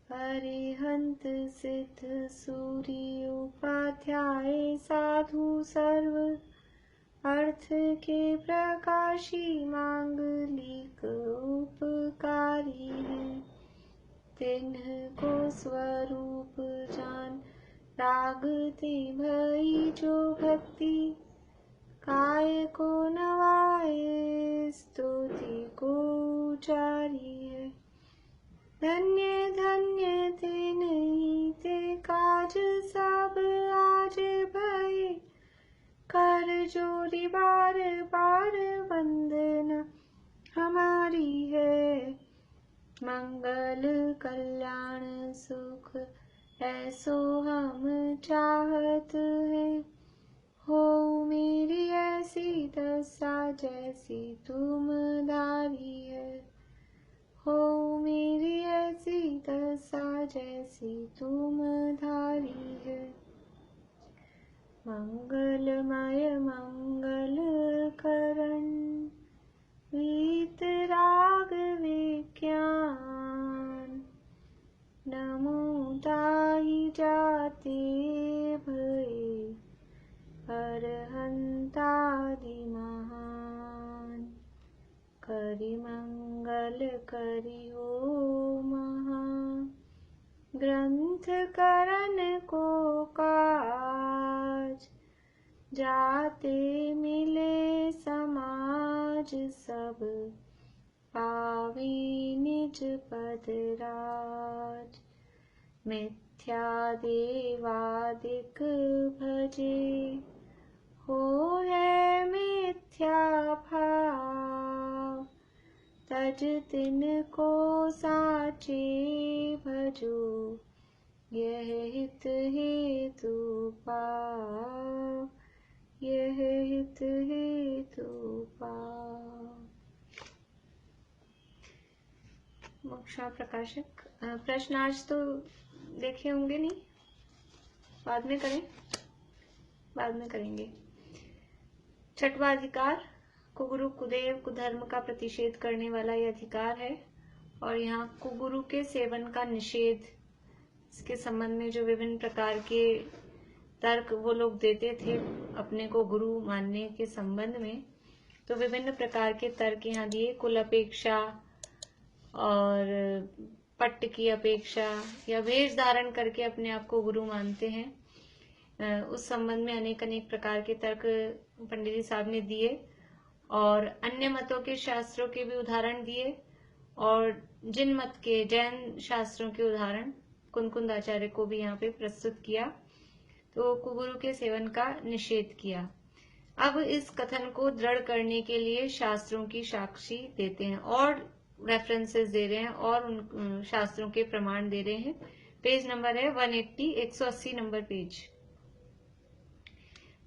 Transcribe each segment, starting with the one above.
अरिहंत सिद्ध सूर्य उपाध्याय साधु सर्व अर्थ के प्रकाशी मांगलिक उपकारी है। तिन्ह को स्वरूप जान रागते भई जो भक्ति काय को नवाए स्तुति को उचारी है। धन्य धन्य ते नहीं ते काज सब आज भये कर जोरी बार बार वंदना हमारी है। मंगल कल्याण सुख ऐसो हम चाहत हैं। हो मेरी ऐसी दशा जैसी तुम धारी है। हो मेरी ऐसी दशा जैसी तुम धारी है। मंगलमय मंगल करण वीत राग विज्ञान नमो ताहि जाते भये अरहंतादि महान। करि मंगल करि हो महा ग्रंथ करण को काज जाते मिले समाज सब पावी निज पद राज। मिथ्या देवादिक भजे हो है मिथ्या भाव तज तिन को साचे भजो यह हित हेतु पाव यह हित हेतु पाव। मोक्षा प्रकाशक प्रश्न आज तो देखे होंगे नहीं, बाद में करें, बाद में करेंगे। छठवां अधिकार कुगुरु कुदेव कुधर्म का प्रतिषेध करने वाला यह अधिकार है। और यहाँ कुगुरु के सेवन का निषेध, इसके संबंध में जो विभिन्न प्रकार के तर्क वो लोग देते थे अपने को गुरु मानने के संबंध में, तो विभिन्न प्रकार के तर्क यहाँ दिए। कुल अपेक्षा और पट्ट की अपेक्षा या वेश धारण करके अपने आप को गुरु मानते हैं, उस संबंध में अनेक अनेक प्रकार के तर्क पंडित जी साहब ने दिए। और अन्य मतों के शास्त्रों के भी उदाहरण दिए और जिन मत के जैन शास्त्रों के उदाहरण कुनकुंद आचार्य को भी यहाँ पे प्रस्तुत किया। तो कुगुरु के सेवन का निषेध किया। अब इस कथन को दृढ़ करने के लिए शास्त्रों की साक्षी देते हैं और रेफरेंसेस दे रहे हैं और उन शास्त्रों के प्रमाण दे रहे हैं। पेज नंबर है 180, 180 नंबर पेज।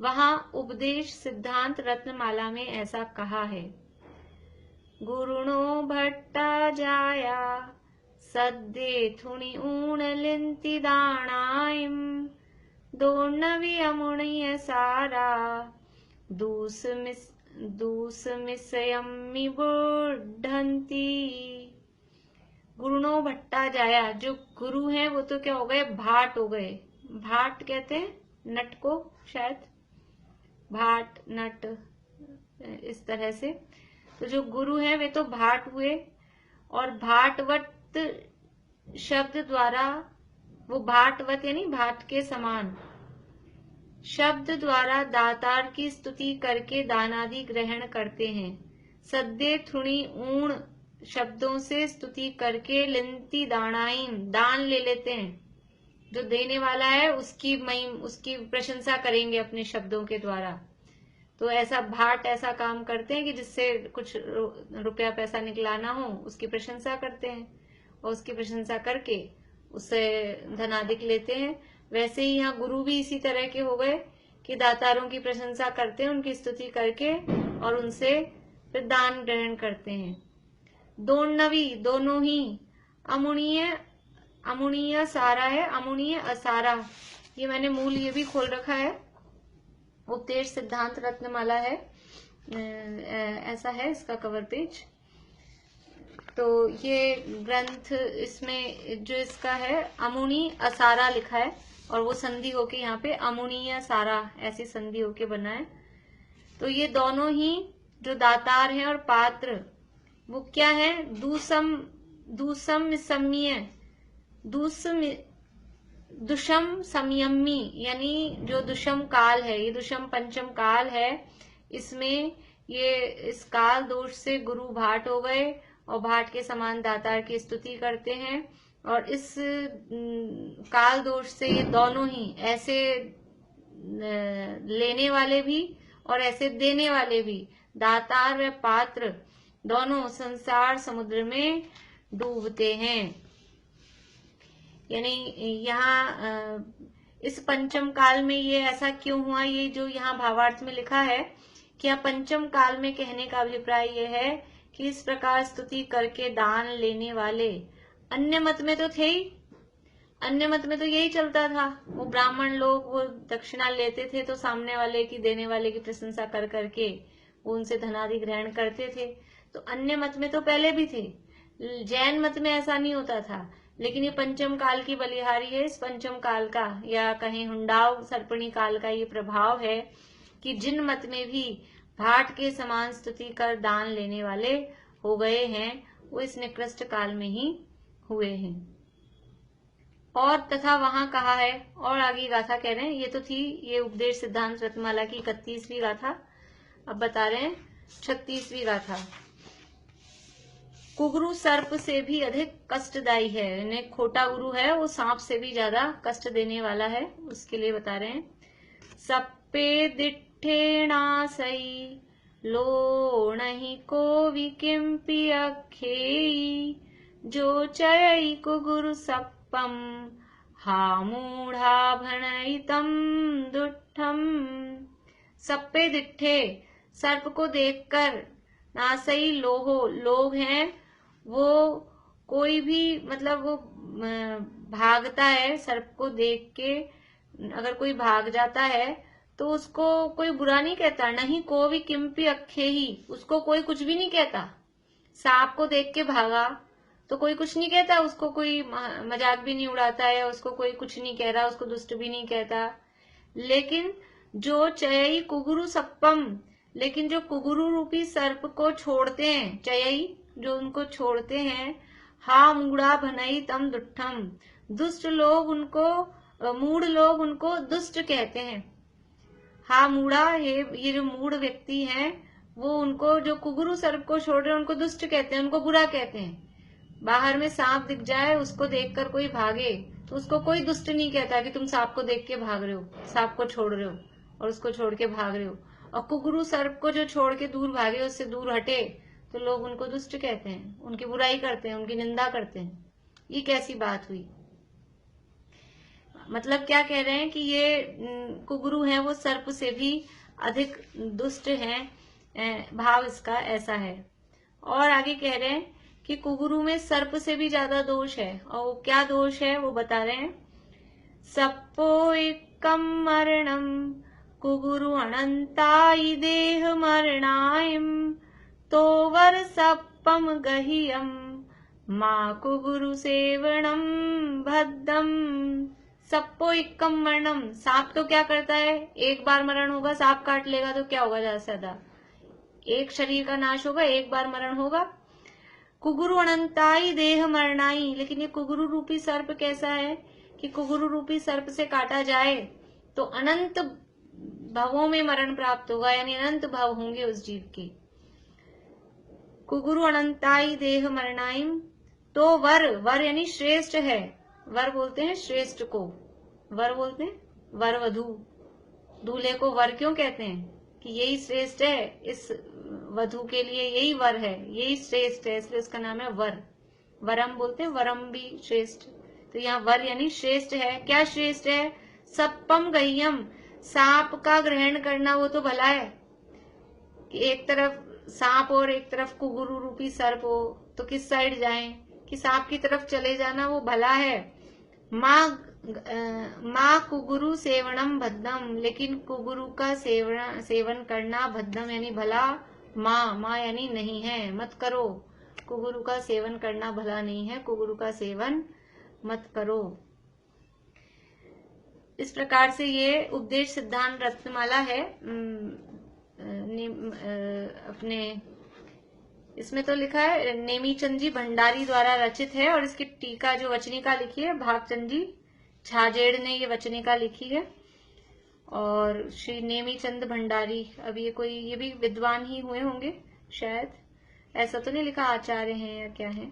वहां उपदेश सिद्धांत रत्नमाला में ऐसा कहा है। गुरुणो भट्टा जाया सद्दे थुणि ऊण लिंति दाणाइम दोर्णवि अमुणिय सारा दूस मिसयम्मि बुढ़ंती। गुरुणो भट्टा जाया, जो गुरु हैं वो तो क्या हो गए, भाट हो गए। भाट कहते हैं नट को, शायद भाट नट इस तरह से। तो जो गुरु हैं वे तो भाट हुए और भाटवत शब्द द्वारा, वो भाटवत यानी भाट के समान शब्द द्वारा दातार की स्तुति करके दानादि ग्रहण करते हैं। सद्दे थुणी ऊण शब्दों से स्तुति करके लिंती दानाइम दान ले लेते हैं। जो देने वाला है उसकी प्रशंसा करेंगे अपने शब्दों के द्वारा। तो ऐसा भाट ऐसा काम करते हैं कि जिससे कुछ रुपया पैसा निकलाना हो उसकी प्रशंसा करते हैं और उसकी प्रशंसा करके उससे धनाधिक लेते हैं। वैसे ही यहाँ गुरु भी इसी तरह के हो गए कि दातारों की प्रशंसा करते हैं, उनकी स्तुति करके और उनसे फिर दान ग्रहण करते हैं। दोर्णवी दोनों ही, अमुणीय सारा है, अमुणीय असारा। ये मैंने मूल ये भी खोल रखा है, उपदेश सिद्धांत रत्नमाला है, ऐसा है इसका कवर पेज। तो ये ग्रंथ, इसमें जो इसका है अमुनी असारा लिखा है, और वो संधि होके यहाँ पे अमुनी या सारा ऐसी संधि होके बना है। तो ये दोनों ही जो दातार हैं और पात्र वो क्या है, दूसम सम्य दुषम संयमी, यानी जो दुषम काल है, ये दुषम पंचम काल है, इसमें ये इस काल दोष से गुरु भाट हो गए और भाट के समान दातार की स्तुति करते हैं। और इस काल दोष से ये दोनों ही, ऐसे लेने वाले भी और ऐसे देने वाले भी, दातार व पात्र दोनों संसार समुद्र में डूबते हैं। यानी यहाँ इस पंचम काल में ये ऐसा क्यों हुआ, ये जो यहाँ भावार्थ में लिखा है कि यहाँ पंचम काल में कहने का अभिप्राय ये है कि इस प्रकार स्तुति करके दान लेने वाले, अन्य मत में तो थे ही, अन्य मत में तो यही चलता था, वो ब्राह्मण लोग वो दक्षिणा लेते थे तो सामने वाले की, देने वाले की प्रशंसा कर करके वो उनसे धनादि ग्रहण करते थे। तो अन्य मत में तो पहले भी थे, जैन मत में ऐसा नहीं होता था। लेकिन ये पंचम काल की बलिहारी है, इस पंचम काल का या कहीं हुंडाव सर्पणी काल का ये प्रभाव है कि जिन मत में भी भाट के समान स्तुति कर दान लेने वाले हो गए हैं, वो इस निकृष्ट काल में ही हुए हैं। और तथा वहां कहा है, और आगे गाथा कह रहे हैं, ये तो थी ये उपदेश सिद्धांत रत्नमाला की 31वीं गाथा। अब बता रहे हैं 36वीं गाथा। कुगुरु सर्प से भी अधिक कष्टदायी है, यानी खोटा गुरु है वो सांप से भी ज्यादा कष्ट देने वाला है, उसके लिए बता रहे हैं। सप्पे दिट्ठेणासई लो नहीं को विकिम्पि अखेई, जो चयई कुगुरु सप्पम हा मूढ़ा भणयितम दुट्ठम। सप्पे दिट्ठे, सर्प को देखकर, नासई लोहो, लोग हैं वो, कोई भी मतलब वो भागता है, सर्प को देख के अगर कोई भाग जाता है तो उसको कोई बुरा नहीं कहता, नहीं को भी किम्पी अखे ही, उसको कोई कुछ भी नहीं कहता। सांप को देख के भागा तो कोई कुछ नहीं कहता, उसको कोई मजाक भी नहीं उड़ाता है, उसको कोई कुछ नहीं कह रहा, उसको दुष्ट भी नहीं कहता। लेकिन जो चयई कुगुरु सप्पम, लेकिन जो कुगुरु रूपी सर्प को छोड़ते हैं, चयई जो उनको छोड़ते हैं, हा मूढ़ा भनई तम दुट्ठम, दुष्ट लोग उनको, मूढ़ लोग उनको दुष्ट कहते हैं। हा मूढ़ा, ये जो मूढ़ व्यक्ति हैं वो उनको, जो कुगुरु सर्प को छोड़ रहे हैं उनको दुष्ट कहते हैं, उनको बुरा कहते हैं। बाहर में सांप दिख जाए, उसको देखकर कोई भागे तो उसको कोई दुष्ट नहीं कहता कि तुम सांप को देख के भाग रहे हो, सांप को छोड़ रहे हो और उसको छोड़ के भाग रहे हो। और कुगुरु सर्प को जो छोड़ के दूर भागे, उससे दूर हटे, तो लोग उनको दुष्ट कहते हैं, उनकी बुराई करते हैं, उनकी निंदा करते हैं। ये कैसी बात हुई? मतलब क्या कह रहे हैं कि ये कुगुरु हैं वो सर्प से भी अधिक दुष्ट हैं, भाव इसका ऐसा है। और आगे कह रहे हैं कि कुगुरु में सर्प से भी ज्यादा दोष है, और वो क्या दोष है वो बता रहे हैं। सप्पो एकम मरणम कुगुरु अनंताई देह मरणायम, तो वर सप्पम गहियम माँ कुगुरु सेवनम भद्दम। सप्पो एकम मरणम, सांप तो क्या करता है, एक बार मरण होगा, सांप काट लेगा तो क्या होगा, ज्यादा से ज्यादा एक शरीर का नाश होगा, एक बार मरण होगा। कुगुरु अनंताई देह मरणाई, लेकिन ये कुगुरु रूपी सर्प कैसा है कि कुगुरु रूपी सर्प से काटा जाए तो अनंत भवों में मरण प्राप्त होगा, यानी अनंत भव होंगे उस जीव के। कुगुरु अनंताई देह मरणाई, तो वर यानी श्रेष्ठ है, वर बोलते हैं श्रेष्ठ को, वर बोलते हैं वर वधु, दूल्हे को वर क्यों कहते हैं कि यही श्रेष्ठ है, इस वधु के लिए यही वर है, यही श्रेष्ठ है, इसलिए उसका नाम है वर। वरम बोलते हैं, वरम भी श्रेष्ठ, तो यहाँ वर यानी श्रेष्ठ है। क्या श्रेष्ठ है? सप्पम गह्यम, सांप का ग्रहण करना वो तो भला है कि एक तरफ सांप और एक तरफ कुगुरु रूपी सर्प हो तो किस साइड जाएं, कि सांप की तरफ चले जाना वो भला है। माँ कुगुरु सेवनम भद्दम, लेकिन कुगुरु का सेवन करना भद्दम यानी भला, माँ यानी नहीं है, मत करो। कुगुरु का सेवन करना भला नहीं है, कुगुरु का सेवन मत करो। इस प्रकार से ये उपदेश सिद्धांत रत्नमाला है। अपने इसमें तो लिखा है नेमीचंद जी भंडारी द्वारा रचित है, और इसकी टीका जो वचनिका लिखी है भागचंद जी झाजेड़ ने ये वचनिका लिखी है। और श्री नेमीचंद भंडारी, अब ये भी विद्वान ही हुए होंगे शायद, ऐसा तो नहीं लिखा आचार्य हैं या क्या है।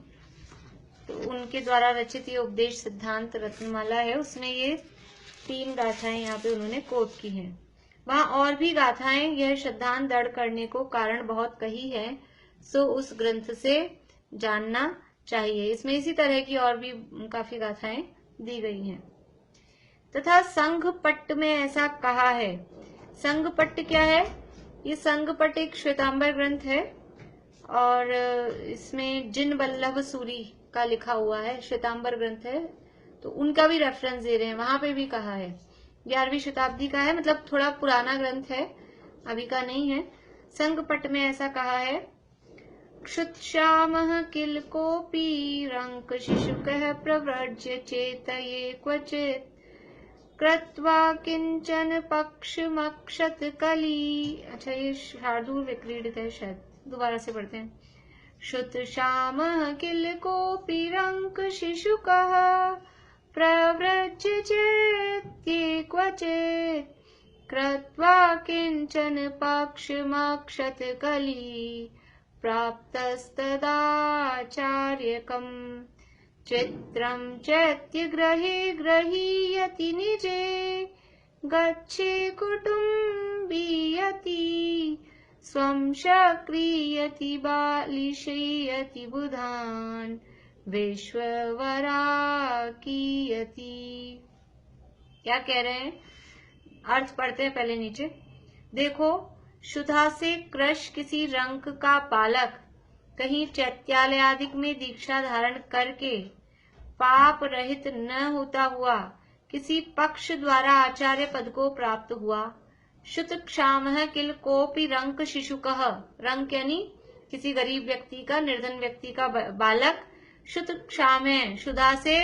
तो उनके द्वारा रचित ये उपदेश सिद्धांत रत्नमाला है, उसमें ये 3 गाथाएं यहाँ पे उन्होंने कोट की हैं। वहां और भी गाथाएं यह सिद्धांत दृढ़ करने को कारण बहुत कही है, सो उस ग्रंथ से जानना चाहिए। इसमें इसी तरह की और भी काफी गाथाएं दी गई हैं। तथा संघपट्ट में ऐसा कहा है। संघपट्ट क्या है? ये संघपट्ट एक श्वेतांबर ग्रंथ है, और इसमें जिन वल्लभ सूरी का लिखा हुआ है, श्वेतांबर ग्रंथ है, तो उनका भी रेफरेंस दे रहे हैं। वहां पे भी कहा है 11वीं शताब्दी का है, मतलब थोड़ा पुराना ग्रंथ है, अभी का नहीं है। संघपट्ट में ऐसा कहा है, क्षुत्श्यामः किल कोऽपि रंक शिशुकः प्रव्रज्य चेतये क्वचित् कृत्वा किंचन पक्षमक्षत कली। अच्छा, ये शार्दूल विक्रीडित है शायद, दोबारा से पढ़ते हैं। क्षुत्श्यामः किल कोऽपि रंक शिशुकः प्रव्रज्य चेतये क्वचित् कृत्वा किंचन पक्षमक्षत कली प्राप्तस्तदाचार्यकम् चित्रं चैत्यग्रहे गृहीयति निजे गच्छे कुटुम्बीयति स्वं शक्रियति बालिशयति बुधान् विश्ववराकीयति। क्या कह रहे हैं? अर्थ पढ़ते हैं पहले नीचे। देखो, शुद्धा से कृश किसी रंक का बालक कहीं चैत्यालय आदि में दीक्षा धारण करके पाप रहित न होता हुआ किसी पक्ष द्वारा आचार्य पद को प्राप्त हुआ। शुत क्षामः किल कोपि रंक शिशुकः, रंक यानी किसी गरीब व्यक्ति का, निर्धन व्यक्ति का बालक, शुत क्षाम है, शुदा से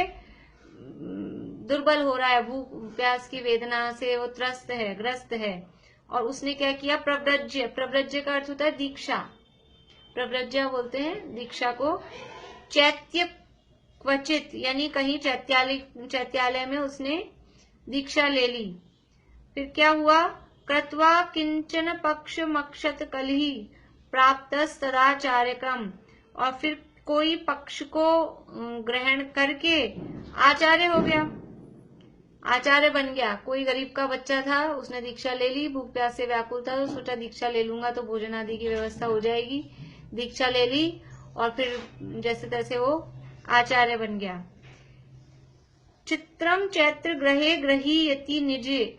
दुर्बल हो रहा है, भूख प्यास की वेदना से वो त्रस्त है, ग्रस्त है, और उसने क्या किया? प्रव्रज्य, प्रव्रज्य का अर्थ होता है दीक्षा, प्रव्रज्य बोलते हैं दीक्षा को। चैत्य क्वचित यानी कहीं चैत्यालय में उसने दीक्षा ले ली। फिर क्या हुआ? कृत्वा किंचन पक्ष मक्षत कलही प्राप्तस्तदाचार्य क्रम, और फिर कोई पक्ष को ग्रहण करके आचार्य हो गया, आचार्य बन गया। कोई गरीब का बच्चा था, उसने दीक्षा ले ली, भूख प्यास से व्याकुल था, तो सोचा दीक्षा ले लूंगा तो भोजन आदि की व्यवस्था हो जाएगी। दीक्षा ले ली और फिर जैसे तैसे वो आचार्य बन गया। चित्रम चैत्र ग्रहे गृहीयति निजे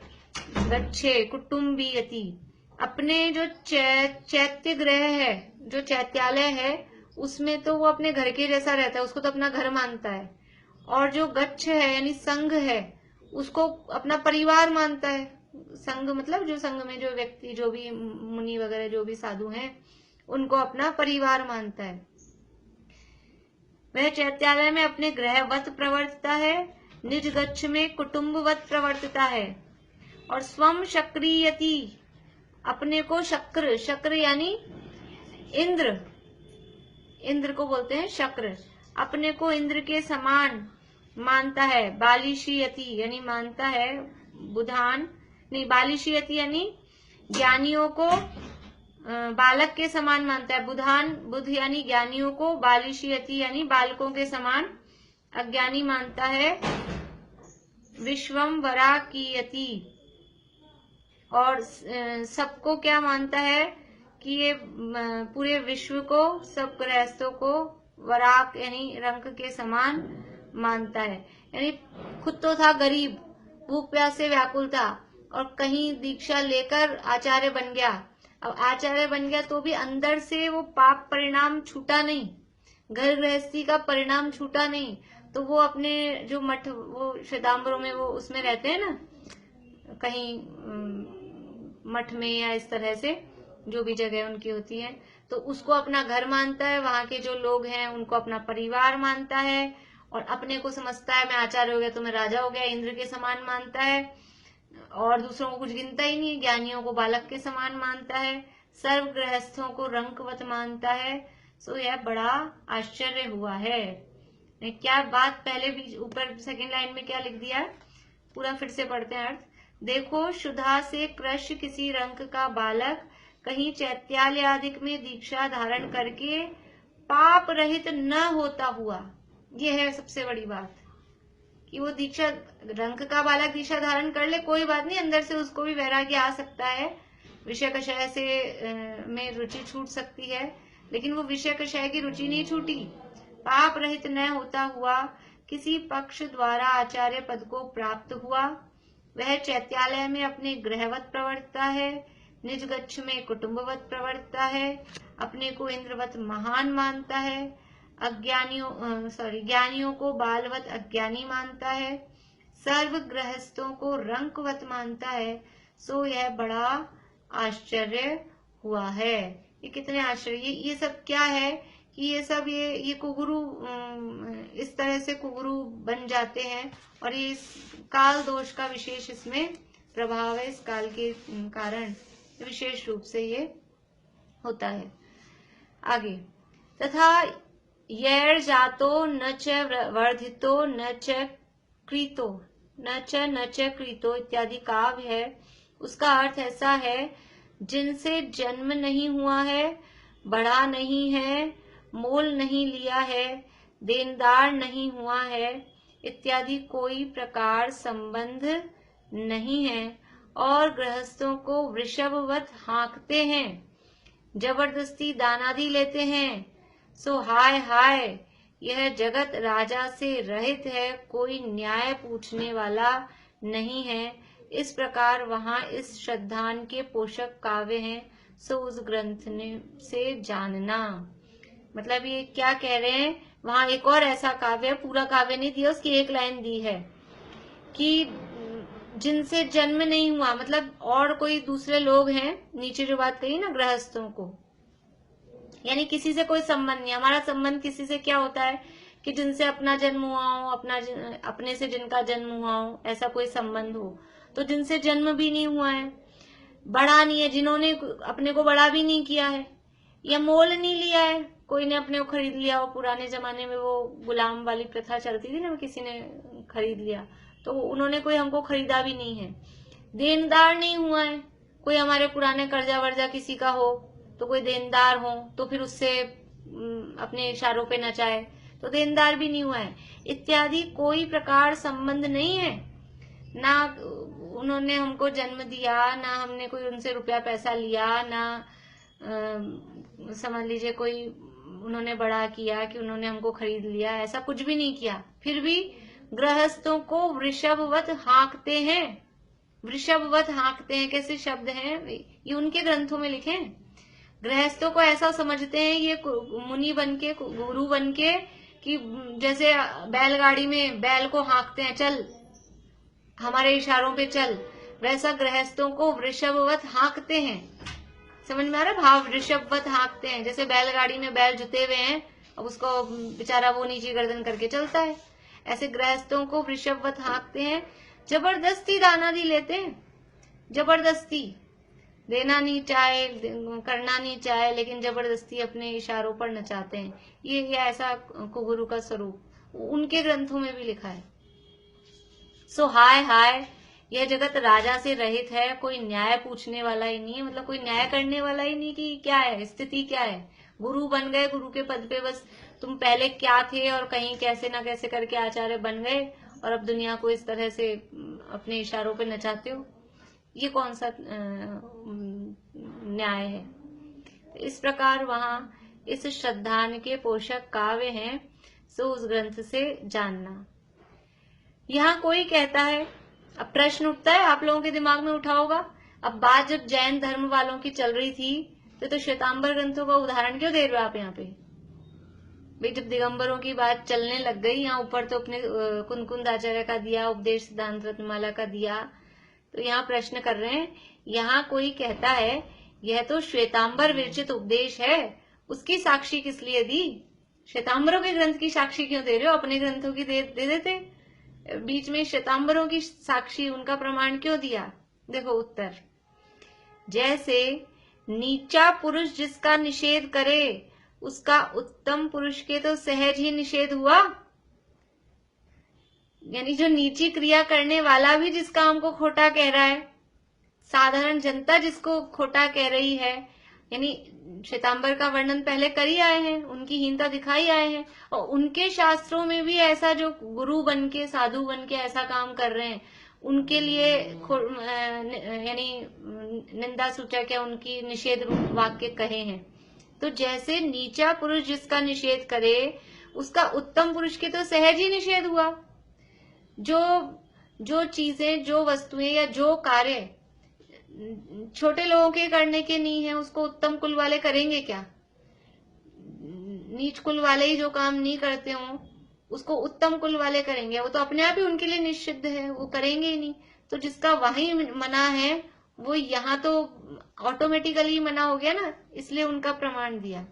गच्छे कुटुम्बीयति, अपने जो चैत्य ग्रह है, जो चैत्यालय है, उसमें तो वो अपने घर के जैसा रहता है, उसको तो अपना घर मानता है। और जो गच्छ है यानी संघ है, उसको अपना परिवार मानता है। संघ मतलब जो संघ में जो व्यक्ति, जो भी मुनि वगैरह जो भी साधु हैं, उनको अपना परिवार मानता है। वह चैत्यालय में अपने गृहवत प्रवर्तता है, निज गच्छ में कुटुम्बवत प्रवर्तता है। और स्वम शक्रियति, अपने को शक्र, शक्र यानी इंद्र, इंद्र को बोलते हैं शक्र, अपने को इंद्र के समान मानता है। बालिशीयति यानी मानता है, बुधान नहीं, बालिशीयति यानी ज्ञानियों को बालक के समान मानता है। बुधान, बुध यानी ज्ञानियों को, बालिशीयति यानी बालकों के समान अज्ञानी मानता है। विश्वम वराकीयति, और सबको क्या मानता है कि ये पूरे विश्व को, सब गृहस्थों को वराक यानी रंक के समान मानता है। यानी खुद तो था गरीब, भूख प्यास से व्याकुल था, और कहीं दीक्षा लेकर आचार्य बन गया। अब आचार्य बन गया तो भी अंदर से वो पाप परिणाम छूटा नहीं, घर गृहस्थी का परिणाम छूटा नहीं। तो वो अपने जो मठ, वो श्वेतांबरों में वो उसमें रहते हैं ना, कहीं मठ में या इस तरह से जो भी जगह उनकी होती है, तो उसको अपना घर मानता है, वहां के जो लोग हैं उनको अपना परिवार मानता है, और अपने को समझता है मैं आचार्य हो गया तो मैं राजा हो गया, इंद्र के समान मानता है, और दूसरों को कुछ गिनता ही नहीं, ज्ञानियों को बालक के समान मानता है, सर्व गृहस्थों को रंकवत मानता है। सो यह बड़ा आश्चर्य हुआ है। क्या बात, पहले भी ऊपर सेकंड लाइन में क्या लिख दिया है, पूरा फिर से पढ़ते हैं अर्थ। देखो, शुदा से कृष किसी रंक का बालक कहीं चैत्यालय आदि में दीक्षा धारण करके पाप रहित न होता हुआ, यह है सबसे बड़ी बात, कि वो दीक्षा, रंक का बालक दीक्षा धारण कर ले कोई बात नहीं, अंदर से उसको भी वैराग्य आ सकता है, विषय कषय से में रुचि छूट सकती है, लेकिन वो विषय कषय की रुचि नहीं छूटी। पाप रहित न होता हुआ किसी पक्ष द्वारा आचार्य पद को प्राप्त हुआ, वह चैत्यालय में अपने गृहवत प्रवर्तता है, निज गच्छ में कुटुंबवत प्रवर्तता है, अपने को इंद्रवत महान मानता है, ज्ञानियों को बालवत अज्ञानी मानता है, सर्व गृहस्थों को रंकवत मानता है। सो यह बड़ा आश्चर्य हुआ है। ये कितने आश्चर्य, ये सब क्या है कि ये सब ये कुगुरु इस तरह से कुगुरु बन जाते हैं, और ये इस काल दोष का विशेष इसमें प्रभाव है, इस काल के कारण विशेष रूप से ये होता है। आगे, तथा यैर जातो न च वर्धितो न च कृतो न च कृतो इत्यादि काव्य है। उसका अर्थ ऐसा है, जिनसे जन्म नहीं हुआ है, बढ़ा नहीं है, मोल नहीं लिया है, देनदार नहीं हुआ है, इत्यादि कोई प्रकार संबंध नहीं है, और गृहस्थों को वृषभवत हाँकते हैं, जबरदस्ती दानादि लेते हैं। सो हाय हाय, यह जगत राजा से रहित है, कोई न्याय पूछने वाला नहीं है। इस प्रकार वहाँ इस श्रद्धान के पोषक काव्य हैं, सो उस ग्रंथ ने से जानना। मतलब ये क्या कह रहे हैं, वहां एक और ऐसा काव्य, पूरा काव्य नहीं दिया, उसकी एक लाइन दी है कि जिनसे जन्म नहीं हुआ, मतलब और कोई दूसरे लोग हैं, नीचे जो बात कही ना गृहस्थों को, यानी किसी से कोई संबंध नहीं। हमारा संबंध किसी से क्या होता है कि जिनसे अपना जन्म हुआ हो, अपने से जिनका जन्म हुआ हो, ऐसा कोई संबंध हो। तो जिनसे जन्म भी नहीं हुआ है, बड़ा नहीं है, जिन्होंने अपने को बड़ा भी नहीं किया है, या मोल नहीं लिया है, कोई ने अपने को खरीद लिया हो। पुराने जमाने में वो गुलाम वाली प्रथा चलती थी ना, किसी ने खरीद लिया, तो उन्होंने कोई हमको खरीदा भी नहीं है। देनदार नहीं हुआ है, कोई हमारे पुराने कर्जा वर्जा किसी का हो, तो कोई देनदार हो तो फिर उससे अपने इशारों पे नचाए, तो देनदार भी नहीं हुआ है। इत्यादि कोई प्रकार संबंध नहीं है, ना उन्होंने हमको जन्म दिया, ना हमने कोई उनसे रुपया पैसा लिया, ना समझ लीजिए कोई उन्होंने बड़ा किया कि उन्होंने हमको खरीद लिया, ऐसा कुछ भी नहीं किया। फिर भी गृहस्थों को वृषभवत हाँकते हैं। वृषभवत हाँकते हैं, कैसे शब्द हैं ये उनके ग्रंथों में लिखे हैं। गृहस्थों को ऐसा समझते हैं ये मुनि बनके, गुरु बनके, कि जैसे बैलगाड़ी में बैल को हाँकते हैं, चल हमारे इशारों पे चल, वैसा गृहस्थों को वृषभवत हाँकते हैं। समझ में आ रहा भाव, वृषभवत हाँकते हैं, जैसे बैलगाड़ी में बैल जुते हुए हैं, अब उसको बेचारा वो नीचे गर्दन करके चलता है, ऐसे गृहस्थों को वृषभवत हाँकते हैं। जबरदस्ती दाना दी लेते हैं, जबरदस्ती देना नहीं चाहे, करना नहीं चाहे, लेकिन जबरदस्ती अपने इशारों पर नचाते हैं। ये ऐसा कुगुरु का स्वरूप उनके ग्रंथों में भी लिखा है। सो हाय हाय, यह जगत राजा से रहित है, कोई न्याय पूछने वाला ही नहीं है, मतलब कोई न्याय करने वाला ही नहीं कि क्या है स्थिति, क्या है। गुरु बन गए, गुरु के पद पे बस तुम पहले क्या थे और कहीं कैसे ना कैसे करके आचार्य बन गए, और अब दुनिया को इस तरह से अपने इशारों पे नचाते हो। ये कौन सा न्याय है। इस प्रकार वहां इस श्रद्धान के पोषक काव्य हैं, सो उस ग्रंथ से जानना। यहाँ कोई कहता है, अब प्रश्न उठता है, आप लोगों के दिमाग में उठा होगा, अब बात जब जैन धर्म वालों की चल रही थी तो श्वेतांबर ग्रंथों का उदाहरण क्यों दे रहे हो आप यहाँ पे भाई। जब दिगंबरों की बात चलने लग गई, यहाँ ऊपर तो अपने कुंद आचार्य का दिया, उपदेश सिद्धांत रत्नमाला का दिया, तो यहाँ प्रश्न कर रहे हैं। यहाँ कोई कहता है यह तो श्वेतांबर विरचित उपदेश है, उसकी साक्षी किस लिए दी? श्वेतांबरों के ग्रंथ की साक्षी क्यों दे रहे हो? अपने ग्रंथों की दे देते। बीच में श्वेतांबरों की साक्षी, उनका प्रमाण क्यों दिया? देखो उत्तर, जैसे नीचा पुरुष जिसका निषेध करे उसका उत्तम पुरुष के तो सहज ही निषेध हुआ। यानी जो नीची क्रिया करने वाला भी जिस काम को खोटा कह रहा है, साधारण जनता जिसको खोटा कह रही है, यानी श्वेतांबर का वर्णन पहले कर ही आए हैं, उनकी हीनता दिखाई आए हैं, और उनके शास्त्रों में भी ऐसा जो गुरु बन के, साधु बन के ऐसा काम कर रहे हैं, उनके लिए यानी निंदा सूचक या उनकी निषेध रूप वाक्य कहे हैं। तो जैसे नीचा पुरुष जिसका निषेध करे उसका उत्तम पुरुष के तो सहज ही निषेध हुआ। जो चीजें, जो वस्तुएं या जो कार्य छोटे लोगों के करने के नहीं है, उसको उत्तम कुल वाले करेंगे क्या? नीच कुल वाले ही जो काम नहीं करते हो उसको उत्तम कुल वाले करेंगे? वो तो अपने आप ही उनके लिए निषिद्ध है, वो करेंगे ही नहीं। तो जिसका वही मना है वो यहाँ तो ऑटोमेटिकली मना हो गया ना, इसलिए उनका प्रमाण दिया।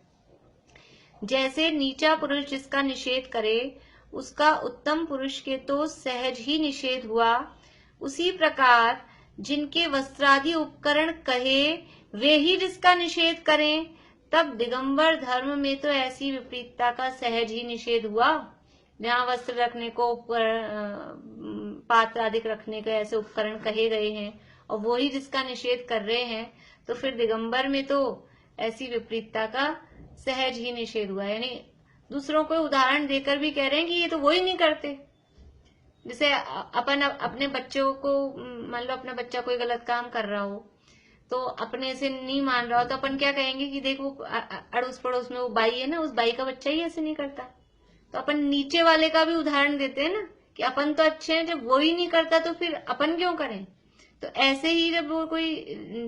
जैसे नीचा पुरुष जिसका निषेध करे उसका उत्तम पुरुष के तो सहज ही निषेध हुआ, उसी प्रकार जिनके वस्त्रादि उपकरण कहे वे ही जिसका निषेध करें, तब दिगंबर धर्म में तो ऐसी विपरीतता का सहज ही निषेध हुआ। जहाँ वस्त्र रखने को, पात्र आदि रखने के ऐसे उपकरण कहे गए हैं और वो ही जिसका निषेध कर रहे हैं, तो फिर दिगंबर में तो ऐसी विपरीतता का सहज ही निषेध हुआ। यानी दूसरों को उदाहरण देकर भी कह रहे हैं कि ये तो वो ही नहीं करते। जैसे अपन अपने बच्चों को, मान लो अपना बच्चा कोई गलत काम कर रहा हो तो अपने से नहीं मान रहा हो, तो अपन क्या कहेंगे कि देखो अड़ोस पड़ोस में वो बाई है ना, उस बाई का बच्चा ही ऐसे नहीं करता। तो अपन नीचे वाले का भी उदाहरण देते हैं ना कि अपन तो अच्छे हैं, जब वो ही नहीं करता तो फिर अपन क्यों करें। तो ऐसे ही जब वो कोई,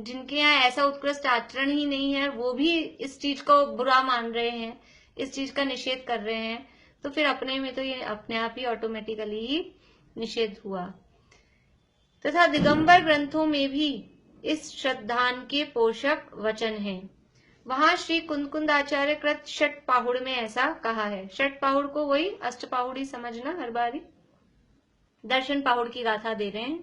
जिनके यहाँ ऐसा उत्कृष्ट आचरण ही नहीं है, वो भी इस चीज को बुरा मान रहे हैं, इस चीज का निषेध कर रहे हैं, तो फिर अपने में तो ये अपने आप ही ऑटोमेटिकली ही निषेध हुआ। तथा दिगंबर ग्रंथों में भी इस श्रद्धान के पोषक वचन हैं। वहां श्री कुंदकुंदाचार्य कृत षट पाहुड़ में ऐसा कहा है। षट पाहुड़ को वही अष्ट पाहुड़ ही समझना हर बारी। दर्शन पाहुड़ की गाथा दे रहे हैं।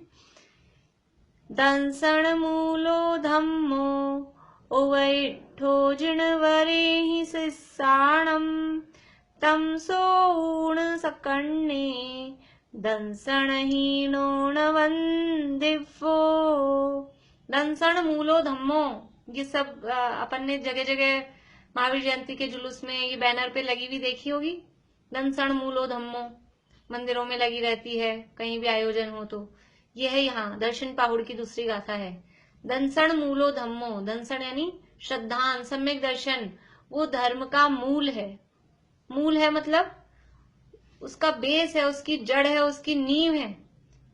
दंसण मूलो धम्मो ओवैठो जिणवरे ही सिस्साणम तम सोण सकण्णे दंसणहीनो न वंदिवो। दंसण मूलो धम्मो, ये सब अपन ने जगह जगह महावीर जयंती के जुलूस में ये बैनर पे लगी हुई देखी होगी। दंसण मूलो धम्मो मंदिरों में लगी रहती है, कहीं भी आयोजन हो तो। यह है यहाँ दर्शन पाहुड़ की दूसरी गाथा है। दंसण मूलो धम्मो, दंसण यानी श्रद्धान, सम्यक दर्शन, वो धर्म का मूल है। मूल है मतलब उसका बेस है, उसकी जड़ है, उसकी नींव है।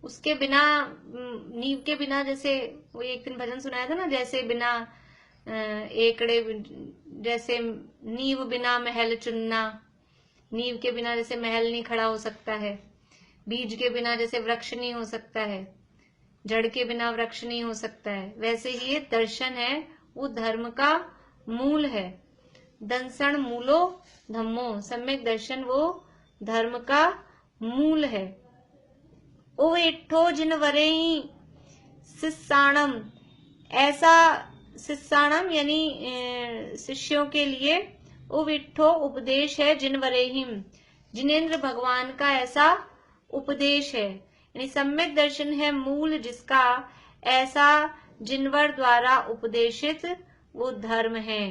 उसके बिना, नींव के बिना, जैसे वो एक दिन भजन सुनाया था ना, जैसे बिना एकड़े, जैसे नींव बिना महल चुनना, नींव के बिना जैसे महल नहीं खड़ा हो सकता है, बीज के बिना जैसे वृक्ष नहीं हो सकता है, जड़ के बिना वृक्ष नहीं हो सकता है, वैसे ही ये दर्शन है, वो धर्म का मूल है। दंसण मूलो धम्मो, सम्यक दर्शन वो धर्म का मूल है। ओ इट्ठो जिनवरे शिष्याणम, ऐसा शिष्याणम यानी शिष्यों के लिए, ओ विट्ठो उपदेश है, जिनवरेहिम जिनेन्द्र भगवान का ऐसा उपदेश है। यानी सम्यक दर्शन है मूल जिसका, ऐसा जिनवर द्वारा उपदेशित वो धर्म है।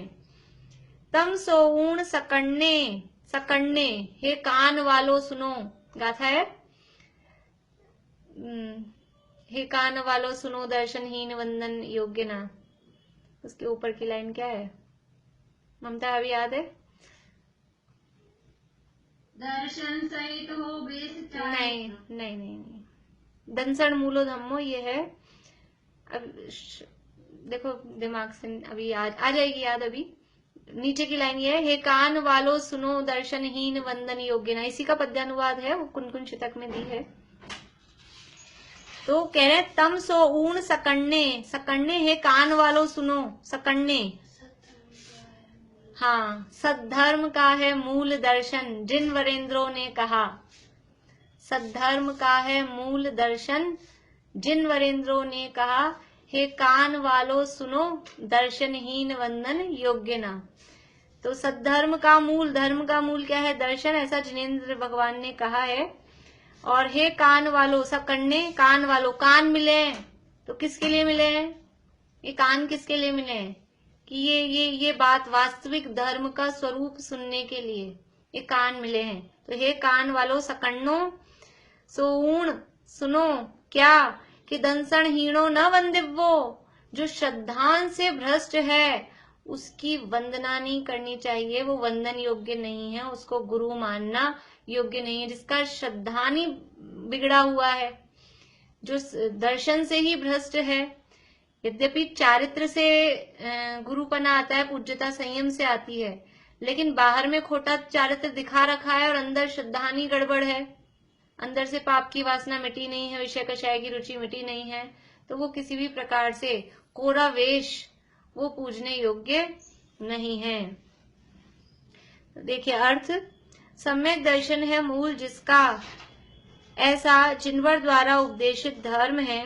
तम सोऊण सकण्णे, सकण्णे हे कान वालों सुनो, गाथा है। हे कान वालों सुनो दर्शनहीन वंदन योग्य ना। उसके ऊपर की लाइन क्या है ममता, अभी याद है? दर्शन सहित हो बेस नहीं नहीं नहीं नहीं, दंसण मूलो धम्मो ये है। अब देखो दिमाग से अभी याद आ जाएगी, याद अभी। नीचे की लाइन ये है, हे कान वालों सुनो दर्शनहीन वंदन योग्य ना। इसी का पद्यानुवाद है, वो कुन कुन शितक में दी है। तो कह रहे तम सो ऊण सकन्ने, सकन्ने है कान वालों सुनो, सकन्ने। हाँ, सद्धर्म का है मूल दर्शन जिन वरेंद्रों ने कहा, सद्धर्म का है मूल दर्शन जिन वरेंद्रों ने कहा, हे कान वालों सुनो दर्शनहीन वंदन योग्य ना। तो सद्धर्म का मूल, धर्म का मूल क्या है? दर्शन, ऐसा जिनेंद्र भगवान ने कहा है। और हे कान वालों, सकन्ने कान वालों, कान मिले हैं तो किसके लिए मिले हैं? ये कान किसके लिए मिले हैं? कि ये बात वास्तविक धर्म का स्वरूप सुनने के लिए ये कान मिले हैं। तो हे कान वालों सकन्नो सोऊण सुनो क्या कि दंसण हीणो न वंदिव्यो, जो श्रद्धान से भ्रष्ट है उसकी वंदना नहीं करनी चाहिए, वो वंदन योग्य नहीं है, उसको गुरु मानना योग्य नहीं है। जिसका श्रद्धान ही बिगड़ा हुआ है, जो दर्शन से ही भ्रष्ट है। यद्यपि चारित्र से गुरुपना आता है, पूज्यता संयम से आती है, लेकिन बाहर में खोटा चारित्र दिखा रखा है और अंदर श्रद्धान ही गड़बड़ है, अंदर से पाप की वासना मिटी नहीं है, विषय कषाय की रुचि मिटी नहीं है, तो वो किसी भी प्रकार से कोरा वेश वो पूजने योग्य नहीं है। देखिए अर्थ, सम्यक दर्शन है मूल जिसका, ऐसा जिनवर द्वारा उपदेशित धर्म है,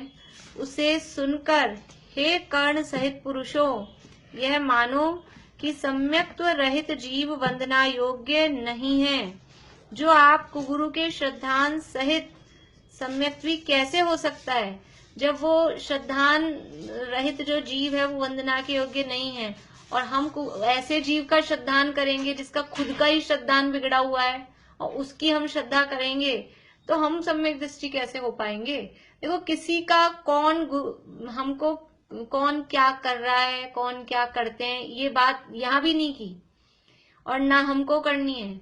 उसे सुनकर हे कर्ण सहित पुरुषों यह मानो कि सम्यक्त्व रहित जीव वंदना योग्य नहीं है। जो आप कुगुरु के श्रद्धान सहित सम्यक्त्वी कैसे हो सकता है? जब वो श्रद्धान रहित जो जीव है वो वंदना के योग्य नहीं है, और हम ऐसे जीव का श्रद्धान करेंगे जिसका खुद का ही श्रद्धान बिगड़ा हुआ है और उसकी हम श्रद्धा करेंगे, तो हम सम्यक दृष्टि कैसे हो पाएंगे? देखो, किसी का हमको कौन क्या कर रहा है, कौन क्या करते हैं, ये बात यहाँ भी नहीं की और ना हमको करनी है।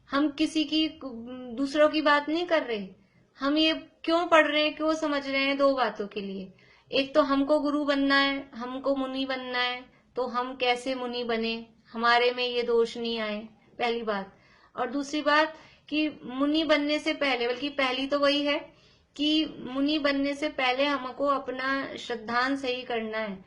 हम किसी की दूसरों की बात नहीं कर रहे। हम ये क्यों पढ़ रहे हैं, क्यों समझ रहे हैं? दो बातों के लिए। एक तो हमको गुरु बनना है, हमको मुनि बनना है, तो हम कैसे मुनि बने, हमारे में ये दोष नहीं आए, पहली बात। और दूसरी बात कि मुनि बनने से पहले, बल्कि पहली तो वही है कि मुनि बनने से पहले हमको अपना श्रद्धान सही करना है,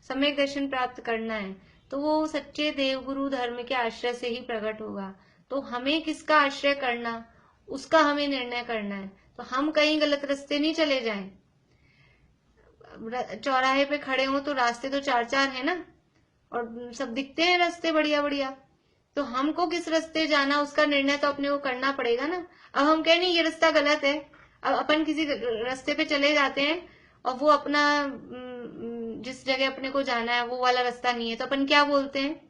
सम्यक दर्शन प्राप्त करना है, तो वो सच्चे देवगुरु धर्म के आश्रय से ही प्रकट होगा। तो हमें किसका आश्रय करना, उसका हमें निर्णय करना है। तो हम कहीं गलत रास्ते नहीं चले जाएं। चौराहे पे खड़े हो तो रास्ते तो चार चार है ना, और सब दिखते हैं रास्ते बढ़िया बढ़िया, तो हमको किस रास्ते जाना उसका निर्णय तो अपने को करना पड़ेगा ना। अब हम कह नहीं ये रास्ता गलत है, अब अपन किसी रास्ते पे चले जाते हैं और वो अपना जिस जगह अपने को जाना है वो वाला रास्ता नहीं है, तो अपन क्या बोलते हैं?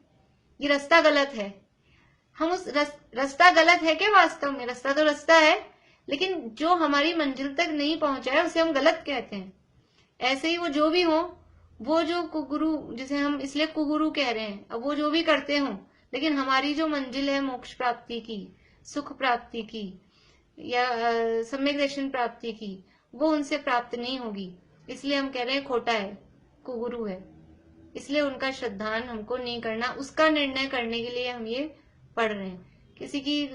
ये रास्ता गलत है। हम उस रास्ता गलत है क्या? वास्तव में रास्ता तो रास्ता है, लेकिन जो हमारी मंजिल तक नहीं पहुंचा है उसे हम गलत कहते हैं। ऐसे ही वो जो भी हो, वो जो कुगुरु, जिसे हम इसलिए कुगुरु कह रहे हैं, अब वो जो भी करते हो, लेकिन हमारी जो मंजिल है मोक्ष प्राप्ति की, सुख प्राप्ति की या सम्यक दर्शन प्राप्ति की, वो उनसे प्राप्त नहीं होगी। इसलिए हम कह रहे हैं खोटा है, कुगुरु है, इसलिए उनका श्रद्धान हमको नहीं करना। उसका निर्णय करने के लिए हम ये पढ़ रहे हैं। किसी की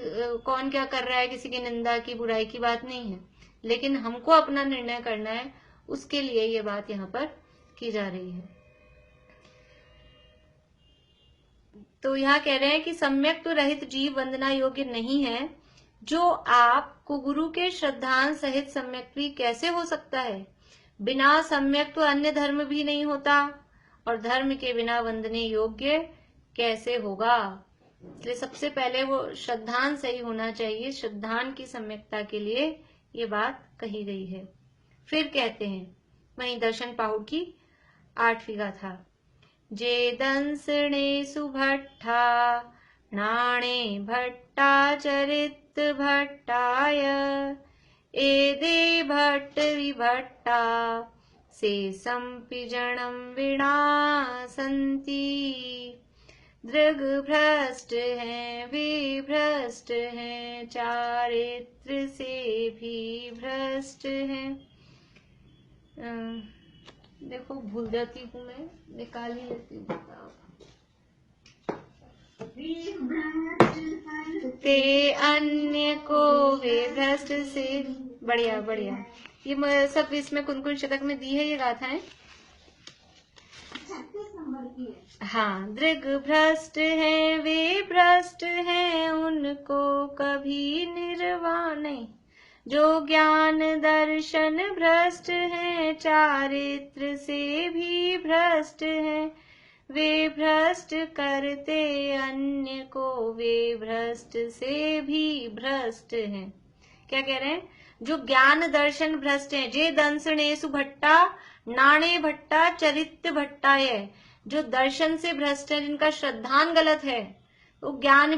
कौन क्या कर रहा है, किसी की निंदा की बुराई की बात नहीं है, लेकिन हमको अपना निर्णय करना है, उसके लिए ये बात यहाँ पर की जा रही है। तो यहाँ कह रहे हैं कि सम्यक्त्व रहित जीव वंदना योग्य नहीं है। जो आप कुगुरु के श्रद्धान सहित सम्यक्त्वी कैसे हो सकता है? बिना सम्यक्त्व अन्य धर्म भी नहीं होता, और धर्म के बिना वंदने योग्य कैसे होगा? इसलिए सबसे पहले वो श्रद्धान सही होना चाहिए। श्रद्धान की सम्यकता के लिए ये बात कही गई है। फिर कहते हैं वहीं दर्शन पाहुड़ की 8वीं गाथा, जे दंसणे सुभट्ठा नाणे भट्टा चरित भट्टाय एदे भट्ट विभट्टा से संपिजणम विनाशन्ति। दृग भ्रष्ट हैं, विभ्रष्ट हैं, चारित्र से भी भ्रष्ट हैं। देखो भूल जाती हूँ मैं, निकाल ही लेती हूँ। ते अन्य को वे भ्रष्ट से, बढ़िया बढ़िया। ये सब इसमें कुन-कुन शतक में दी है ये गाथाएं। 36 नंबर की है। हाँ, दृग भ्रष्ट है वे भ्रष्ट हैं, उनको कभी निर्वाण नहीं। जो ज्ञान दर्शन भ्रष्ट हैं, चारित्र से भी भ्रष्ट हैं। वे भ्रष्ट करते अन्य को, वे भ्रष्ट से भी भ्रष्ट हैं। क्या कह रहे हैं? जो ज्ञान दर्शन भ्रष्ट हैं, जे दंसणेसु भट्टा नाणे भट्टा चरित्र भट्टा है। जो दर्शन से भ्रष्ट है, जिनका श्रद्धान गलत है, वो ज्ञान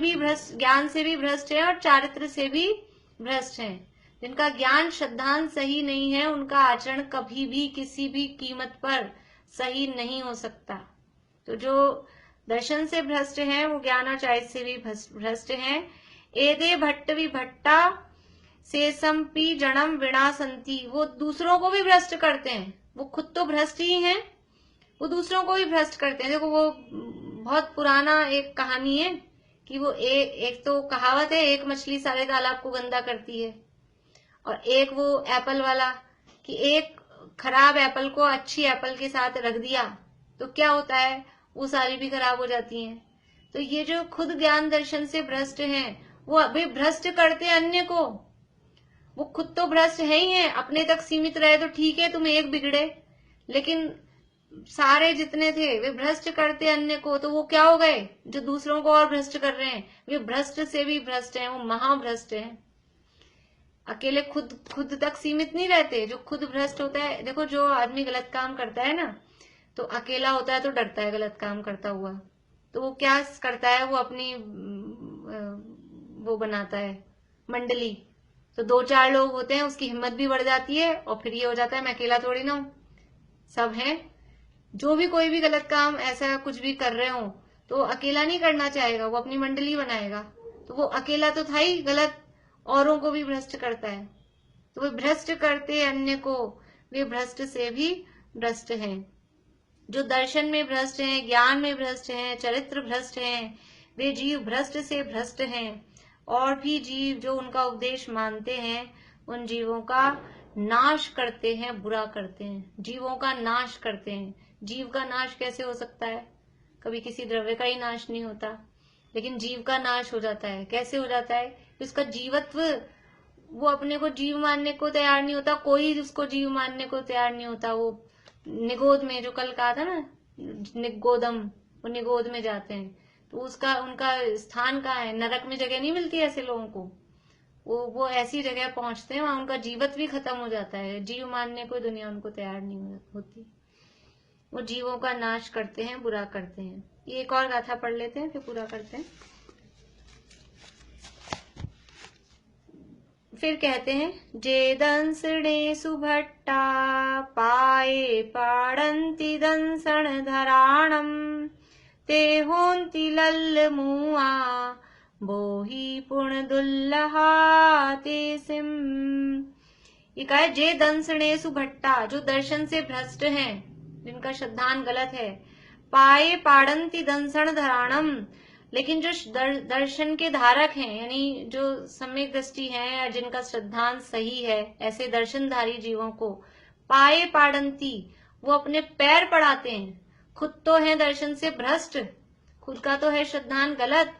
से भी भ्रष्ट है और चारित्र से भी भ्रष्ट है। जिनका ज्ञान श्रद्धान सही नहीं है, उनका आचरण कभी भी किसी भी कीमत पर सही नहीं हो सकता। तो जो दर्शन से भ्रष्ट है, वो ज्ञान और चारित्र से भी भ्रष्ट है। एदे भट्ट विभट्टा सेसम्पी जड़म विनाशंति, वो दूसरों को भी भ्रष्ट करते हैं। वो खुद तो भ्रष्ट ही हैं, वो दूसरों को भी भ्रष्ट करते हैं। देखो, वो बहुत पुराना एक कहानी है कि वो एक तो कहावत है, एक मछली सारे तालाब को गंदा करती है, और एक वो एप्पल वाला कि एक खराब एप्पल को अच्छी एप्पल के साथ रख दिया तो क्या होता है, वो सारी भी खराब हो जाती हैं। तो ये जो खुद ज्ञान दर्शन से भ्रष्ट हैं, वो अभी भ्रष्ट करते अन्य को। वो खुद तो भ्रष्ट है ही है, अपने तक सीमित रहे तो ठीक है, तुम एक बिगड़े, लेकिन सारे जितने थे वे भ्रष्ट करते अन्य को। तो वो क्या हो गए? जो दूसरों को और भ्रष्ट कर रहे हैं, वे भ्रष्ट से भी भ्रष्ट हैं, वो महाभ्रष्ट हैं। अकेले खुद तक सीमित नहीं रहते। जो खुद भ्रष्ट होता है, देखो जो आदमी गलत काम करता है ना, तो अकेला होता है तो डरता है गलत काम करता हुआ, तो वो क्या करता है, वो अपनी वो बनाता है मंडली। तो 2-4 लोग होते हैं, उसकी हिम्मत भी बढ़ जाती है, और फिर ये हो जाता है मैं अकेला थोड़ी ना हूं, सब हैं। जो भी कोई भी गलत काम ऐसा कुछ भी कर रहे हो, तो अकेला नहीं करना चाहेगा, वो अपनी मंडली बनाएगा। तो वो अकेला तो था ही गलत, औरों को भी भ्रष्ट करता है। तो वे भ्रष्ट करते अन्य को, वे भ्रष्ट से भी भ्रष्ट हैं। जो दर्शन में भ्रष्ट हैं, ज्ञान में भ्रष्ट हैं, चरित्र भ्रष्ट हैं, वे जीव भ्रष्ट से भ्रष्ट हैं। और भी जीव जो उनका उपदेश मानते हैं, उन जीवों का नाश करते हैं, बुरा करते हैं, जीवों का नाश करते हैं। जीव का नाश कैसे हो सकता है? कभी किसी द्रव्य का ही नाश नहीं होता, लेकिन जीव का नाश हो जाता है। कैसे हो जाता है? उसका जीवत्व, वो अपने को जीव मानने को तैयार नहीं होता, कोई उसको जीव मानने को तैयार नहीं होता। वो निगोद में, जो कल कहा था ना, निगोदम, वो निगोद में जाते हैं। तो उनका स्थान कहाँ है? नरक में जगह नहीं मिलती ऐसे लोगों को। वो ऐसी जगह पहुंचते हैं, वहां उनका जीवत्व भी खत्म हो जाता है। जीव मानने को दुनिया उनको तैयार नहीं होती। वो जीवों का नाश करते हैं, बुरा करते हैं। ये एक और गाथा पढ़ लेते हैं, फिर पूरा करते हैं। फिर कहते हैं, जे दंसणे सुभट्टा पाए पाड़ंती दंसण धराणम, ते होंती लल्ल मुआ बोही पुण दुल्लहा ते सिम। ये कहा है, जे दंसणे सुभट्टा, जो दर्शन से भ्रष्ट हैं, जिनका श्रद्धान गलत है, पाए पाड़ंती दंसण धराणम, लेकिन जो दर्शन के धारक हैं, यानी जो सम्यक दृष्टि है या जिनका श्रद्धान सही है, ऐसे दर्शनधारी जीवों को पाए पाड़ंती, वो अपने पैर पड़ाते हैं। खुद तो है दर्शन से भ्रष्ट, खुद का तो है श्रद्धान गलत,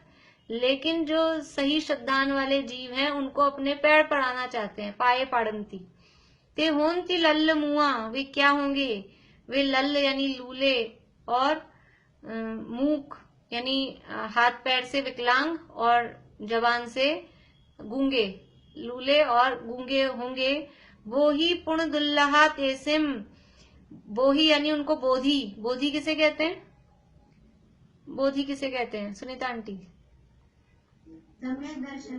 लेकिन जो सही श्रद्धान वाले जीव हैं, उनको अपने पैर पड़ाना चाहते हैं। पाए पाड़ंती ते होंती लल्ल मुआ, वे क्या होंगे? वे लल्ल यानी लूले, और मूक यानी हाथ पैर से विकलांग और जबान से गूंगे, लूले और गूंगे होंगे। वो ही पुण्य दुल्लहा तेसिम, बोही यानी उनको बोधी। बोधी किसे कहते हैं? बोधी किसे कहते हैं सुनीता आंटी? सम्यक दर्शन,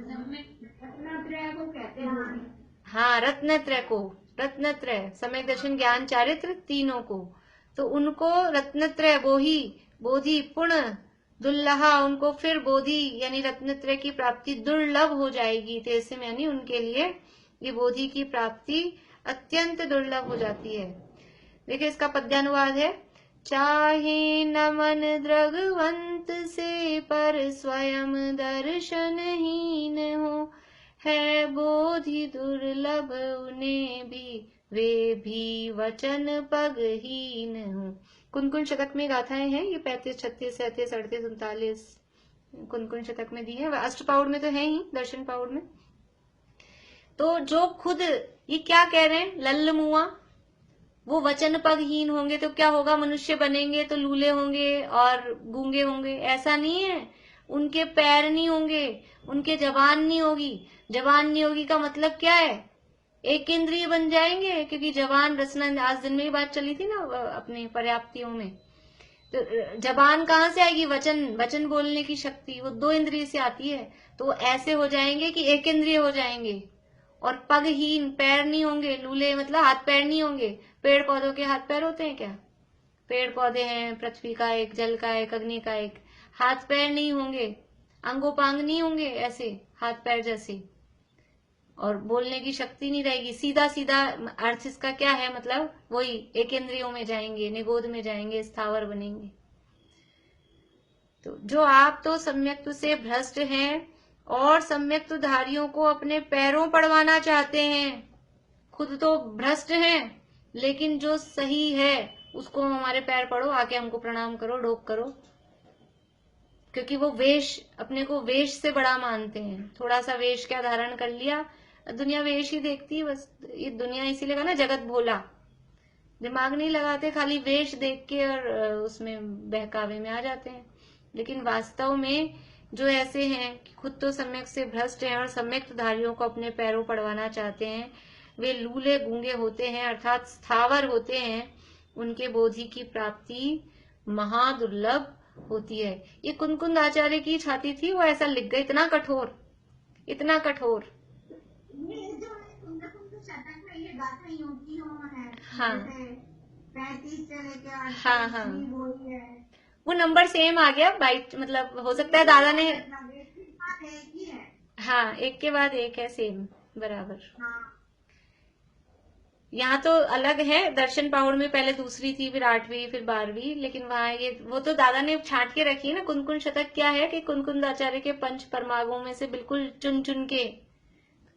रत्नत्रय को कहते हैं। हाँ, रत्नत्रय को, रत्नत्रय सम्यक दर्शन ज्ञान चारित्र तीनों को, तो उनको रत्नत्रय बोही, बोधि पुण्य दुल्लहा, उनको फिर बोधि यानी रत्नत्रय की प्राप्ति दुर्लभ हो जाएगी। तेसे यानी उनके लिए ये बोधि की प्राप्ति अत्यंत दुर्लभ हो जाती है। देखिए इसका पद्यानुवाद है, चाहे नमन द्रगवंत से, पर स्वयं दर्शनहीन हो, है बोधि दुर्लभ उन्हें भी वे भी वचन पगहीन हूँ। कुन-कुन शतक में गाथाएं हैं ये 35, 36, 37, 38, 39 कुन-कुन शतक में दी है। अष्टपाउड़ में तो है ही, दर्शन पाउड़ में। तो जो खुद ये क्या कह रहे हैं, लल्ल मुआ, वो वचन पगहीन होंगे तो क्या होगा, मनुष्य बनेंगे तो लूले होंगे और गूंगे होंगे, ऐसा नहीं है। उनके पैर नहीं होंगे, उनके जबान नहीं होगी। जबान नहीं होगी का मतलब क्या है, एक इंद्रिय बन जाएंगे, क्योंकि जबान रचना, आज दिन में ही बात चली थी ना अपनी पर्याप्तियों में। तो जबान कहाँ से आएगी, वचन बोलने की शक्ति वो 2 इंद्रिय से आती है। तो ऐसे हो जाएंगे कि एक इंद्रिय हो जाएंगे। और पगहीन, पैर नहीं होंगे, लूले मतलब हाथ पैर नहीं होंगे। पेड़ पौधों के हाथ पैर होते हैं क्या, पेड़ पौधे हैं, पृथ्वी का एक, जल का एक, अग्नि का एक, हाथ पैर नहीं होंगे, अंगोपांग नहीं होंगे ऐसे हाथ पैर जैसे, और बोलने की शक्ति नहीं रहेगी। सीधा सीधा अर्थ इसका क्या है, मतलब वही एक इंद्रियों में जाएंगे, निगोद में जाएंगे, स्थावर बनेंगे। तो जो आप तो सम्यक्त से भ्रष्ट हैं और सम्यक्त धारियों को अपने पैरों पड़वाना चाहते हैं। खुद तो भ्रष्ट हैं, लेकिन जो सही है उसको हमारे पैर पड़ो, आके हमको प्रणाम करो, ढोक करो। क्योंकि वो वेश, अपने को वेश से बड़ा मानते हैं। थोड़ा सा वेश क्या धारण कर लिया, दुनिया वेश ही देखती है बस। ये दुनिया इसीलिए कहा ना जगत भोला, दिमाग नहीं लगाते, खाली वेश देख के और उसमें बहकावे में आ जाते हैं। लेकिन वास्तव में जो ऐसे हैं कि खुद तो सम्यक से भ्रष्ट हैं और सम्यक धारियों को अपने पैरों पड़वाना चाहते हैं, वे लूले गूंगे होते हैं, अर्थात स्थावर होते हैं। उनके बोधि की प्राप्ति महादुर्लभ होती है। ये कुंद आचार्य की छाती थी, वो ऐसा लिख गए, इतना कठोर, इतना कठोर। ये जो कुंद शतक में ये गाथा योगियों है, हाँ 35 से लेकर हाँ बोली है, वो नंबर सेम आ गया बाइट, मतलब हो सकता है दादा ने, हाँ एक के बाद एक है, सेम बराबर। यहाँ तो अलग है, दर्शन पाउड़ में पहले दूसरी थी, फिर 8वीं, फिर 12वीं, लेकिन वहाँ ये वो तो दादा ने छांट के रखी है ना। कुंद शतक क्या है कि कुंद आचार्य के 5 परमागों में से बिल्कुल चुन चुन के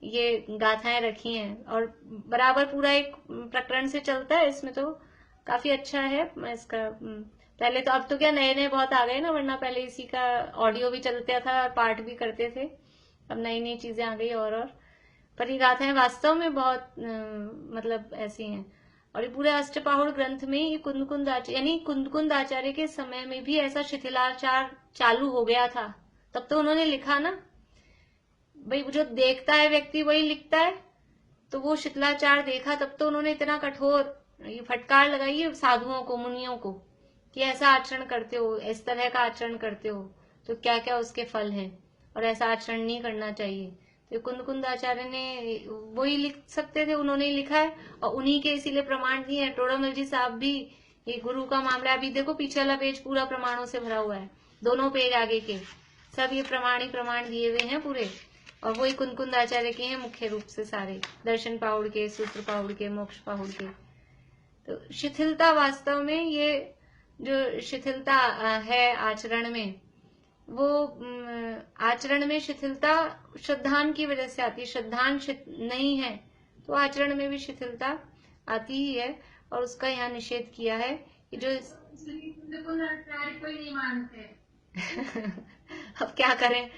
ये गाथाएं रखी हैं, और बराबर पूरा एक प्रकरण से चलता है। इसमें तो काफी अच्छा है इसका। पहले तो, अब तो क्या नए नए बहुत आ गए ना, वरना पहले इसी का ऑडियो भी चलता था और पाठ भी करते थे। अब नई नई चीजें आ गई और पर ये गाथाएं वास्तव में बहुत मतलब ऐसी हैं। और ये पूरे अष्टपाहुड़ ग्रंथ में ये कुंद आचार्य, यानी कुंद आचार्य के समय में भी ऐसा शिथिलाचार चालू हो गया था, तब तो उन्होंने लिखा ना भाई, जो देखता है व्यक्ति वही लिखता है। तो वो शिथिलाचार देखा, तब तो उन्होंने इतना कठोर ये फटकार लगाई है साधुओं को, मुनियों को, कि ऐसा आचरण करते हो, इस तरह का आचरण करते हो तो क्या क्या उसके फल हैं, और ऐसा आचरण नहीं करना चाहिए। तो कुंद आचार्य ने वही लिख सकते थे, उन्होंने ही लिखा है, और उन्हीं के इसीलिए प्रमाण दिए हैं। टोडामल जी साहब भी, ये गुरु का मामला, अभी देखो पीछे वाला पेज पूरा प्रमाणों से भरा हुआ है, दोनों पेज आगे के सब ये प्रमाण ही प्रमाण दिए हुए हैं पूरे। और वही कुंद आचार्य के हैं मुख्य रूप से सारे, दर्शन पाहुड़ के, सूत्र पाहुड़ के, मोक्ष पाहुड़ के। तो शिथिलता, वास्तव में ये जो शिथिलता है आचरण में, वो आचरण में शिथिलता श्रद्धान की वजह से आती है। श्रद्धान नहीं है तो आचरण में भी शिथिलता आती ही है, और उसका यहाँ निषेध किया है कि जो कोई नहीं मानते। अब क्या करें,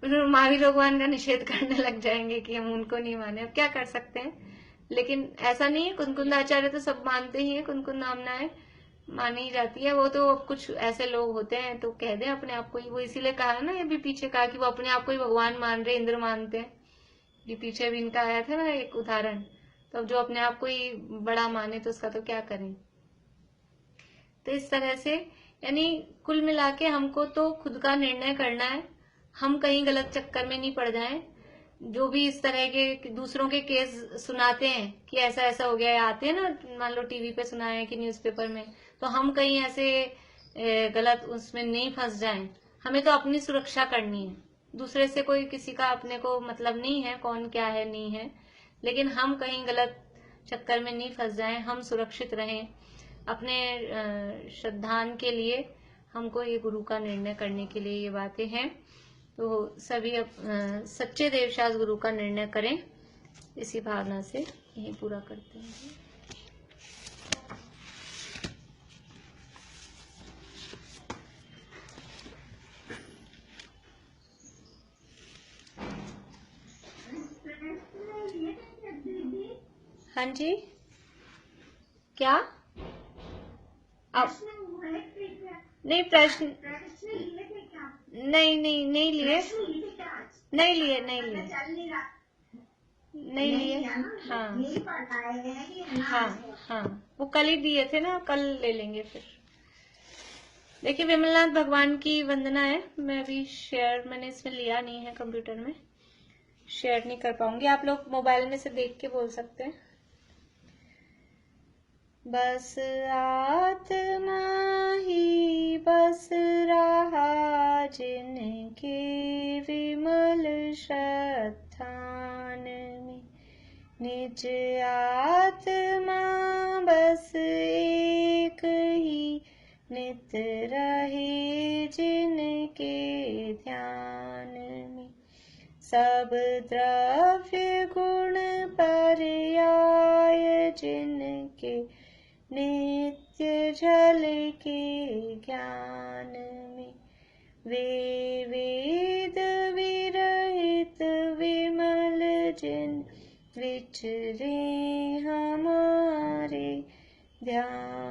फिर महावीर भगवान का निषेध करने लग जाएंगे कि हम उनको नहीं माने, अब क्या कर सकते हैं। लेकिन ऐसा नहीं है, कुंद आचार्य तो सब मानते ही है, कुंद नामना है, मानी जाती है। वो तो कुछ ऐसे लोग होते हैं तो कह दे अपने आप को ही, वो इसीलिए कहा है ना, ये भी पीछे कहा कि वो अपने आप को ही भगवान मान रहे, इंद्र मानते हैं। ये पीछे भी इनका आया था ना एक उदाहरण। तो जो अपने आप को ही बड़ा माने तो उसका तो क्या करें। तो इस तरह से, यानी कुल मिला के हमको तो खुद का निर्णय करना है, हम कहीं गलत चक्कर में नहीं पड़ जाएं। जो भी इस तरह के दूसरों के केस सुनाते हैं कि ऐसा ऐसा हो गया, आते हैं ना, मान लो टीवी पे सुनाए कि न्यूज़पेपर में, तो हम कहीं ऐसे गलत उसमें नहीं फंस जाएं। हमें तो अपनी सुरक्षा करनी है, दूसरे से कोई किसी का अपने को मतलब नहीं है, कौन क्या है नहीं है, लेकिन हम कहीं गलत चक्कर में नहीं फंस जाएं, हम सुरक्षित रहें। अपने श्रद्धान के लिए हमको ये गुरु का निर्णय करने के लिए ये बातें हैं। तो सभी सच्चे देवशास्त्र गुरु का निर्णय करें, इसी भावना से यही पूरा करते हैं। हाँ जी, क्या? अब नहीं प्रश्न नहीं लिए नहीं लिए हाँ, वो कल ही दिए थे ना, कल ले लेंगे फिर। देखिए विमलनाथ भगवान की वंदना है, मैं अभी मैंने इसमें लिया नहीं है, कंप्यूटर में शेयर नहीं कर पाऊंगी, आप लोग मोबाइल में से देख के बोल सकते हैं। बस आत्मा ही बस रहा जिनके विमल श्रद्धान में, निज आत्मा बस एक ही नित रहे जिनके ध्यान में, सब द्रव्य गुण पर्याय जिनके नित्य झल के ज्ञान में, वे वेद विरहित विमल जिन विचरे हमारे ध्यान